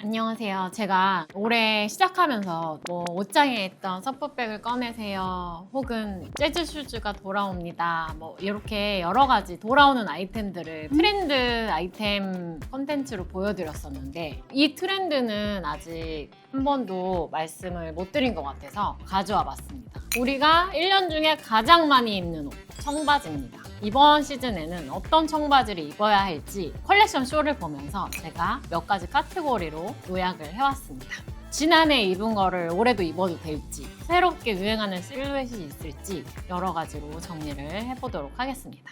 안녕하세요. 제가 올해 시작하면서 옷장에 있던 서프백을 꺼내세요. 혹은 재즈 슈즈가 돌아옵니다. 이렇게 여러 가지 돌아오는 아이템들을 트렌드 아이템 컨텐츠로 보여드렸었는데 이 트렌드는 아직 한 번도 말씀을 못 드린 것 같아서 가져와 봤습니다. 우리가 1년 중에 가장 많이 입는 옷, 청바지입니다. 이번 시즌에는 어떤 청바지를 입어야 할지 컬렉션 쇼를 보면서 제가 몇 가지 카테고리로 요약을 해왔습니다. 지난해 입은 거를 올해도 입어도 될지, 새롭게 유행하는 실루엣이 있을지 여러 가지로 정리를 해보도록 하겠습니다.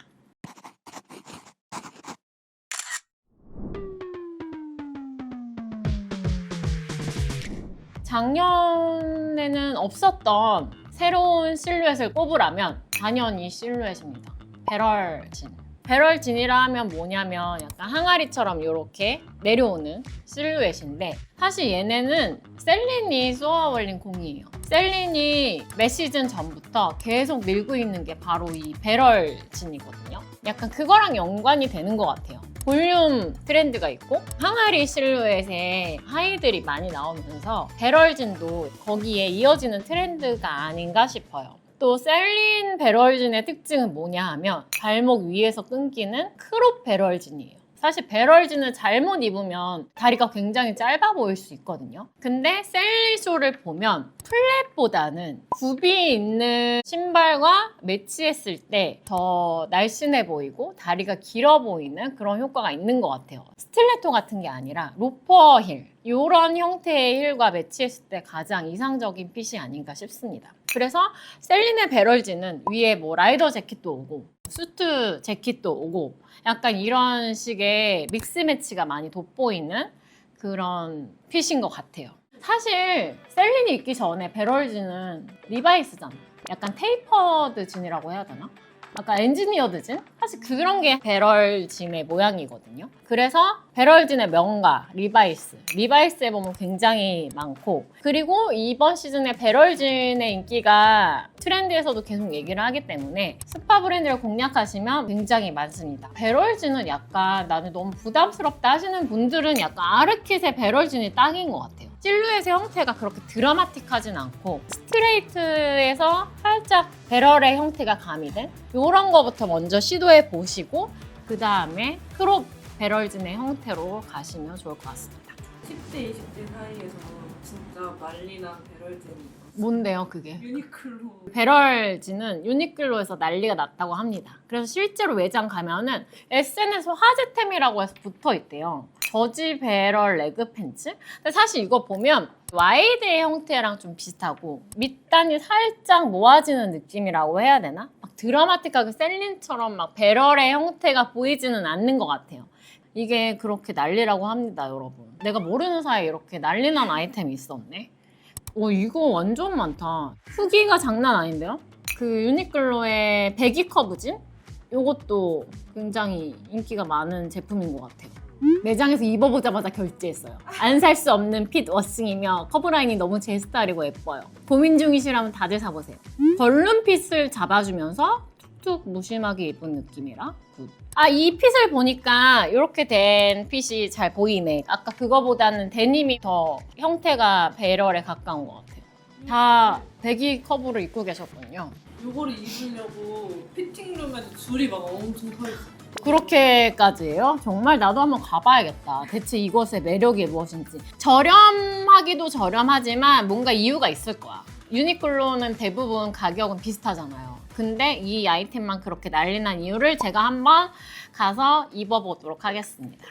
작년에는 없었던 새로운 실루엣을 꼽으라면 당연히 실루엣입니다. 배럴진. 배럴진이라 하면 뭐냐면 약간 항아리처럼 이렇게 내려오는 실루엣인데 사실 얘네는 셀린이 쏘아올린 공이에요. 셀린이 몇 시즌 전부터 계속 밀고 있는 게 바로 이 배럴진이거든요. 약간 그거랑 연관이 되는 것 같아요. 볼륨 트렌드가 있고 항아리 실루엣에 하이들이 많이 나오면서 배럴진도 거기에 이어지는 트렌드가 아닌가 싶어요. 또 셀린 배럴진의 특징은 뭐냐 하면 발목 위에서 끊기는 크롭 배럴진이에요. 사실 배럴진을 잘못 입으면 다리가 굉장히 짧아 보일 수 있거든요. 근데 셀리쇼를 보면 플랫보다는 굽이 있는 신발과 매치했을 때 더 날씬해 보이고 다리가 길어 보이는 그런 효과가 있는 것 같아요. 스틸레토 같은 게 아니라 로퍼 힐, 이런 형태의 힐과 매치했을 때 가장 이상적인 핏이 아닌가 싶습니다. 그래서 셀린의 배럴진은 위에 라이더 재킷도 오고 수트 재킷도 오고 약간 이런 식의 믹스 매치가 많이 돋보이는 그런 핏인 것 같아요. 사실 셀린이 있기 전에 배럴진은 리바이스잖아. 약간 테이퍼드 진이라고 해야 되나? 약간 엔지니어드 진? 사실 그런 게 배럴진의 모양이거든요. 그래서 배럴진의 명가, 리바이스에 보면 굉장히 많고 그리고 이번 시즌에 배럴진의 인기가 트렌드에서도 계속 얘기를 하기 때문에 스파 브랜드를 공략하시면 굉장히 많습니다. 배럴진은 약간 나는 너무 부담스럽다 하시는 분들은 약간 아르킷의 배럴진이 딱인 것 같아요. 실루엣의 형태가 그렇게 드라마틱하진 않고 스트레이트에서 살짝 배럴의 형태가 가미된 이런 거부터 먼저 시도해 보시고 그 다음에 크롭 배럴진의 형태로 가시면 좋을 것 같습니다. 10대, 20대 사이에서 진짜 난리난 배럴진이 뭔데요 그게? 유니클로 배럴진은 유니클로에서 난리가 났다고 합니다. 그래서 실제로 매장 가면은 SNS 화제템이라고 해서 붙어 있대요. 저지 배럴 레그 팬츠? 근데 사실 이거 보면 와이드의 형태랑 좀 비슷하고 밑단이 살짝 모아지는 느낌이라고 해야 되나? 막 드라마틱하게 셀린처럼 막 배럴의 형태가 보이지는 않는 것 같아요. 이게 그렇게 난리라고 합니다, 여러분. 내가 모르는 사이에 이렇게 난리난 아이템이 있었네. 이거 완전 많다. 후기가 장난 아닌데요? 그 유니클로의 배기 커브진? 이것도 굉장히 인기가 많은 제품인 것 같아요. 매장에서 입어보자마자 결제했어요. 안 살 수 없는 핏 워싱이며 커브라인이 너무 제 스타일이고 예뻐요. 고민 중이시라면 다들 사보세요. 벌룬 핏을 잡아주면서 툭툭 무심하게 예쁜 느낌이라 굿. 이 핏을 보니까 이렇게 된 핏이 잘 보이네. 아까 그거보다는 데님이 더 형태가 배럴에 가까운 것 같아요. 다 배기 커브를 입고 계셨군요. 이거를 입으려고 피팅룸에도 줄이 막 엄청 서 있어. 그렇게까지 해요? 정말 나도 한번 가봐야겠다. 대체 이것의 매력이 무엇인지. 저렴하기도 저렴하지만 뭔가 이유가 있을 거야. 유니클로는 대부분 가격은 비슷하잖아요. 근데 이 아이템만 그렇게 난리난 이유를 제가 한번 가서 입어보도록 하겠습니다.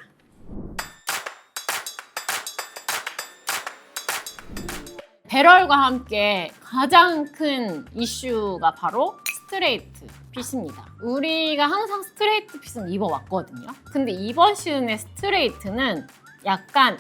배럴과 함께 가장 큰 이슈가 바로 스트레이트 핏입니다. 우리가 항상 스트레이트 핏은 입어왔거든요. 근데 이번 시즌의 스트레이트는 약간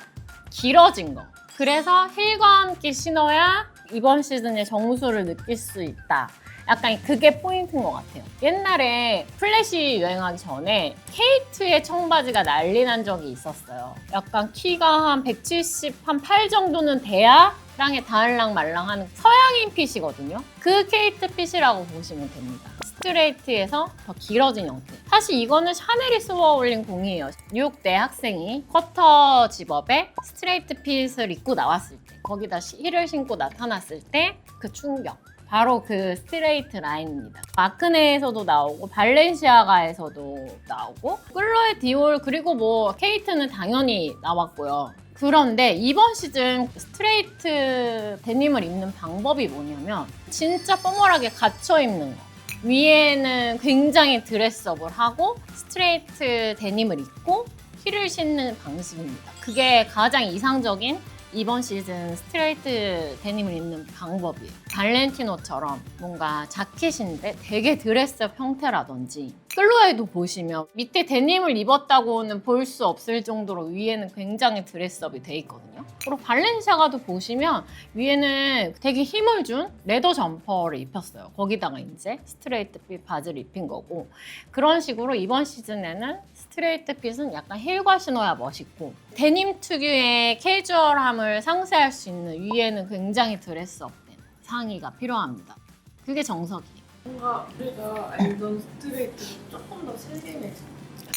길어진 거. 그래서 힐과 함께 신어야 이번 시즌의 정수를 느낄 수 있다. 약간 그게 포인트인 것 같아요. 옛날에 플랫이 유행하기 전에 케이트의 청바지가 난리 난 적이 있었어요. 약간 키가 한 170, 한 8 정도는 돼야 땅에 닿을랑 말랑하는 서양인 핏이거든요. 그 케이트 핏이라고 보시면 됩니다. 스트레이트에서 더 길어진 형태. 사실 이거는 샤넬이 쏘아 올린 공이에요. 뉴욕대 학생이 쿼터 집업에 스트레이트 핏을 입고 나왔을 때, 거기다 힐을 신고 나타났을 때 그 충격. 바로 그 스트레이트 라인입니다. 마크네에서도 나오고 발렌시아가에서도 나오고 클로에 디올 그리고 뭐 케이트는 당연히 나왔고요. 그런데 이번 시즌 스트레이트 데님을 입는 방법이 뭐냐면 진짜 포멀하게 갇혀 입는 거. 위에는 굉장히 드레스업을 하고 스트레이트 데님을 입고 힐을 신는 방식입니다. 그게 가장 이상적인 이번 시즌 스트레이트 데님을 입는 방법이에요. 발렌티노처럼 뭔가 자켓인데 되게 드레스업 형태라든지 클로에도 보시면 밑에 데님을 입었다고는 볼 수 없을 정도로 위에는 굉장히 드레스업이 돼 있거든요. 그리고 발렌시아가도 보시면 위에는 되게 힘을 준 레더 점퍼를 입혔어요. 거기다가 이제 스트레이트 핏 바지를 입힌 거고 그런 식으로 이번 시즌에는 스트레이트 핏은 약간 힐과 신어야 멋있고 데님 특유의 캐주얼함을 상쇄할 수 있는 위에는 굉장히 드레스업된 상의가 필요합니다. 그게 정석이에요. 뭔가 우리가 알던 스트레이트는 조금 더 슬림해져.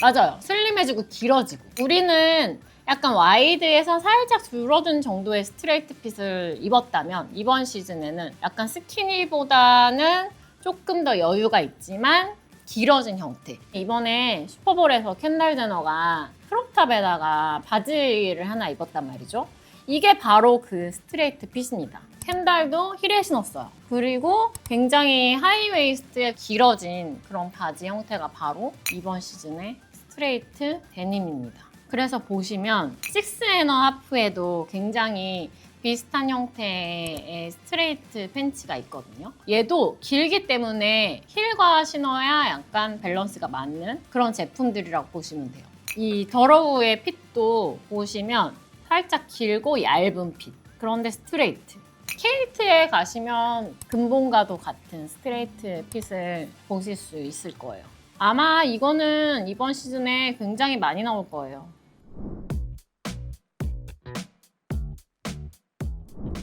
맞아요. 슬림해지고 길어지고 우리는 약간 와이드에서 살짝 줄어든 정도의 스트레이트 핏을 입었다면 이번 시즌에는 약간 스키니보다는 조금 더 여유가 있지만 길어진 형태. 이번에 슈퍼볼에서 켄달 제너가 크롭탑에다가 바지를 하나 입었단 말이죠. 이게 바로 그 스트레이트 핏입니다. 켄달도 힐에 신었어요. 그리고 굉장히 하이웨이스트에 길어진 그런 바지 형태가 바로 이번 시즌의 스트레이트 데님입니다. 그래서 보시면 식스 애너 하프에도 굉장히 비슷한 형태의 스트레이트 팬츠가 있거든요. 얘도 길기 때문에 힐과 신어야 약간 밸런스가 맞는 그런 제품들이라고 보시면 돼요. 이 더러우의 핏도 보시면 살짝 길고 얇은 핏. 그런데 스트레이트. 케이트에 가시면 근본과도 같은 스트레이트 핏을 보실 수 있을 거예요. 아마 이거는 이번 시즌에 굉장히 많이 나올 거예요.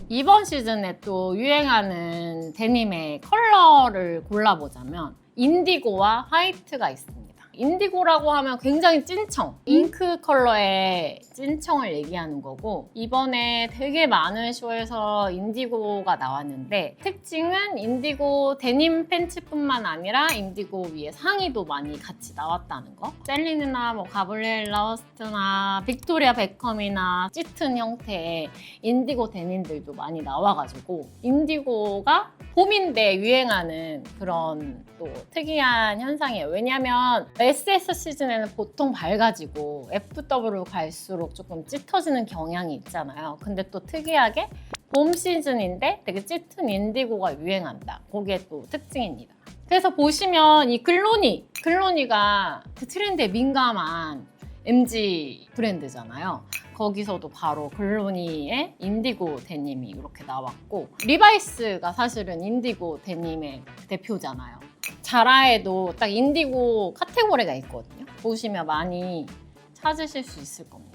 이번 시즌에 또 유행하는 데님의 컬러를 골라보자면 인디고와 화이트가 있습니다. 인디고라고 하면 굉장히 찐청, 잉크 컬러의 찐청을 얘기하는 거고 이번에 되게 많은 쇼에서 인디고가 나왔는데 특징은 인디고 데님 팬츠뿐만 아니라 인디고 위에 상의도 많이 같이 나왔다는 거. 셀린이나 뭐 가브리엘 라우스트나 빅토리아 베컴이나 짙은 형태의 인디고 데님들도 많이 나와가지고 인디고가 봄인데 유행하는 그런 또 특이한 현상이에요. 왜냐면 SS 시즌에는 보통 밝아지고 FW로 갈수록 조금 짙어지는 경향이 있잖아요. 근데 또 특이하게 봄 시즌인데 되게 짙은 인디고가 유행한다. 그게 또 특징입니다. 그래서 보시면 이 글로니가 그 트렌드에 민감한 MG 브랜드잖아요. 거기서도 바로 글로니의 인디고 데님이 이렇게 나왔고 리바이스가 사실은 인디고 데님의 대표잖아요. 자라에도 딱 인디고 카테고리가 있거든요. 보시면 많이 찾으실 수 있을 겁니다.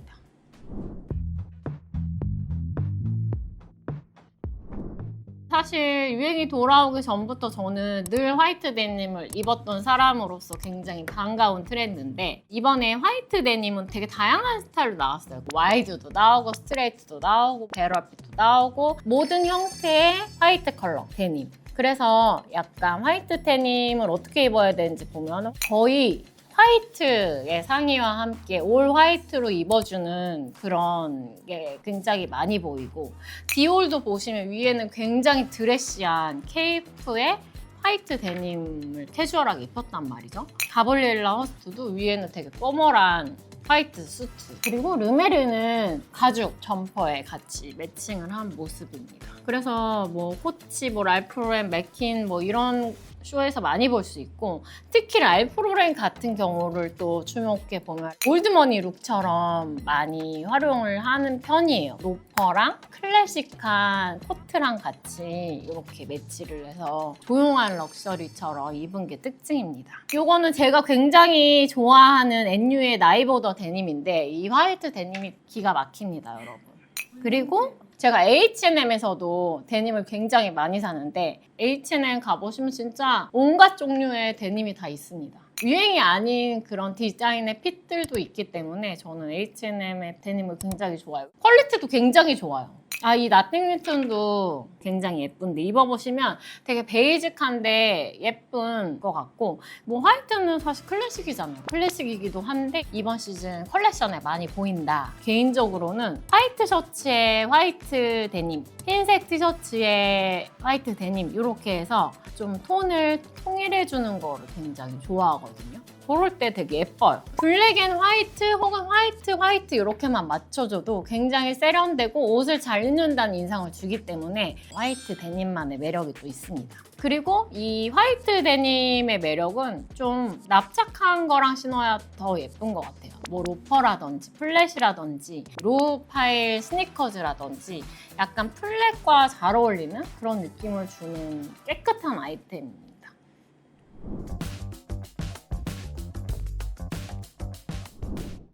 사실 유행이 돌아오기 전부터 저는 늘 화이트 데님을 입었던 사람으로서 굉장히 반가운 트렌드인데 이번에 화이트 데님은 되게 다양한 스타일로 나왔어요. 와이드도 나오고 스트레이트도 나오고 배럴핏도 나오고 모든 형태의 화이트 컬러 데님. 그래서 약간 화이트 데님을 어떻게 입어야 되는지 보면 거의 화이트의 상의와 함께 올 화이트로 입어주는 그런 게 굉장히 많이 보이고 디올도 보시면 위에는 굉장히 드레시한 케이프에 화이트 데님을 캐주얼하게 입혔단 말이죠. 가브리엘라 허스트도 위에는 되게 포멀한 화이트 수트 그리고 르메르는 가죽 점퍼에 같이 매칭을 한 모습입니다. 그래서 뭐 코치, 뭐 랄프 로렌, 맥킨 뭐 이런 쇼에서 많이 볼 수 있고 특히 랄프 로렌 같은 경우를 또 주목해 보면 올드머니 룩처럼 많이 활용을 하는 편이에요. 로퍼랑 클래식한 코트랑 같이 이렇게 매치를 해서 조용한 럭셔리처럼 입은 게 특징입니다. 이거는 제가 굉장히 좋아하는 NU의 나이보더 데님인데 이 화이트 데님이 기가 막힙니다, 여러분. 그리고 제가 H&M에서도 데님을 굉장히 많이 사는데 H&M 가보시면 진짜 온갖 종류의 데님이 다 있습니다. 유행이 아닌 그런 디자인의 핏들도 있기 때문에 저는 H&M의 데님을 굉장히 좋아해요. 퀄리티도 굉장히 좋아요. 이 나띵 니튼도 굉장히 예쁜데 입어보시면 되게 베이직한데 예쁜 것 같고 뭐 화이트는 사실 클래식이잖아요. 클래식이기도 한데 이번 시즌 컬렉션에 많이 보인다. 개인적으로는 화이트 셔츠에 화이트 데님, 흰색 티셔츠에 화이트 데님 이렇게 해서 좀 톤을 통일해주는 거를 굉장히 좋아하거든요. 그럴 때 되게 예뻐요. 블랙 앤 화이트 혹은 화이트 이렇게만 맞춰줘도 굉장히 세련되고 옷을 잘 입는다는 인상을 주기 때문에 화이트 데님만의 매력이 또 있습니다. 그리고 이 화이트 데님의 매력은 좀 납작한 거랑 신어야 더 예쁜 것 같아요. 뭐 로퍼라든지 플랫이라든지 로우 파일 스니커즈라든지 약간 플랫과 잘 어울리는 그런 느낌을 주는 깨끗한 아이템입니다.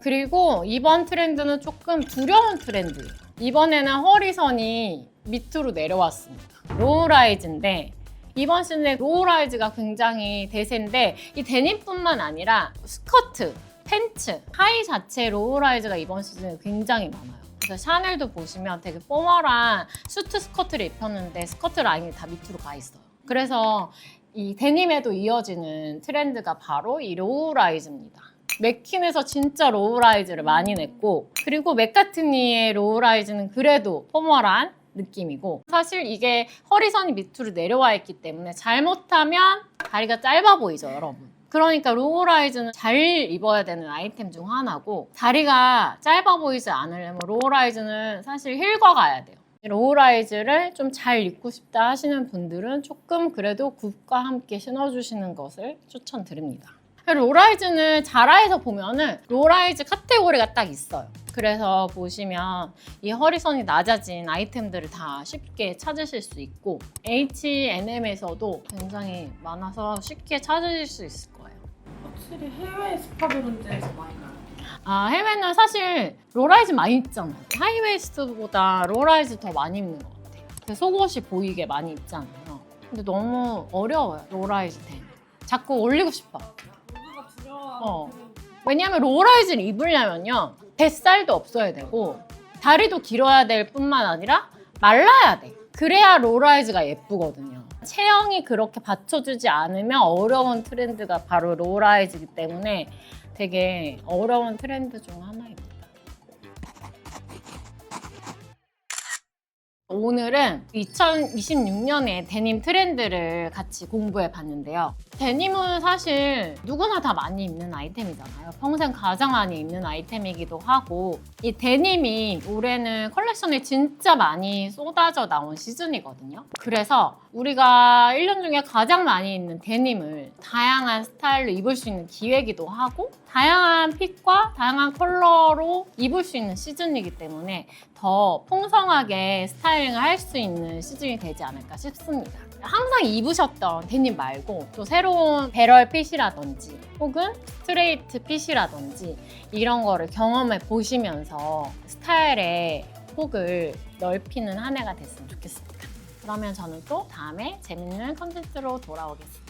그리고 이번 트렌드는 조금 두려운 트렌드예요. 이번에는 허리선이 밑으로 내려왔습니다. 로우라이즈인데 이번 시즌에 로우라이즈가 굉장히 대세인데 이 데님뿐만 아니라 스커트, 팬츠, 하의 자체 로우라이즈가 이번 시즌에 굉장히 많아요. 그래서 샤넬도 보시면 되게 포멀한 수트 스커트를 입혔는데 스커트 라인이 다 밑으로 가 있어요. 그래서 이 데님에도 이어지는 트렌드가 바로 이 로우라이즈입니다. 맥퀸에서 진짜 로우라이즈를 많이 냈고 그리고 맥카트니의 로우라이즈는 그래도 포멀한 느낌이고 사실 이게 허리선이 밑으로 내려와 있기 때문에 잘못하면 다리가 짧아 보이죠, 여러분. 그러니까 로우라이즈는 잘 입어야 되는 아이템 중 하나고 다리가 짧아 보이지 않으려면 로우라이즈는 사실 힐과 가야 돼요. 로우라이즈를 좀 잘 입고 싶다 하시는 분들은 조금 그래도 굽과 함께 신어주시는 것을 추천드립니다. 로우라이즈는 자라에서 보면은 로우라이즈 카테고리가 딱 있어요. 그래서 보시면 이 허리선이 낮아진 아이템들을 다 쉽게 찾으실 수 있고 H&M에서도 굉장히 많아서 쉽게 찾으실 수 있을 거예요. 확실히 해외 스파브런즈에서 많이 나요. 해외는 사실 로우라이즈 많이 입잖아요. 하이웨이스트보다 로우라이즈 더 많이 입는 것 같아요. 속옷이 보이게 많이 입잖아요. 근데 너무 어려워요, 로우라이즈 템. 자꾸 올리고 싶어. 왜냐하면 로우라이즈를 입으려면요 뱃살도 없어야 되고 다리도 길어야 될 뿐만 아니라 말라야 돼. 그래야 로우라이즈가 예쁘거든요. 체형이 그렇게 받쳐주지 않으면 어려운 트렌드가 바로 로우라이즈이기 때문에 되게 어려운 트렌드 중 하나입니다. 오늘은 2026년의 데님 트렌드를 같이 공부해 봤는데요. 데님은 사실 누구나 다 많이 입는 아이템이잖아요. 평생 가장 많이 입는 아이템이기도 하고 이 데님이 올해는 컬렉션이 진짜 많이 쏟아져 나온 시즌이거든요. 그래서 우리가 1년 중에 가장 많이 입는 데님을 다양한 스타일로 입을 수 있는 기회이기도 하고 다양한 핏과 다양한 컬러로 입을 수 있는 시즌이기 때문에 더 풍성하게 스타일링을 할 수 있는 시즌이 되지 않을까 싶습니다. 항상 입으셨던 데님 말고 또 새로운 배럴 핏이라든지 혹은 스트레이트 핏이라든지 이런 거를 경험해 보시면서 스타일의 폭을 넓히는 한 해가 됐으면 좋겠습니다. 그러면 저는 또 다음에 재밌는 컨텐츠로 돌아오겠습니다.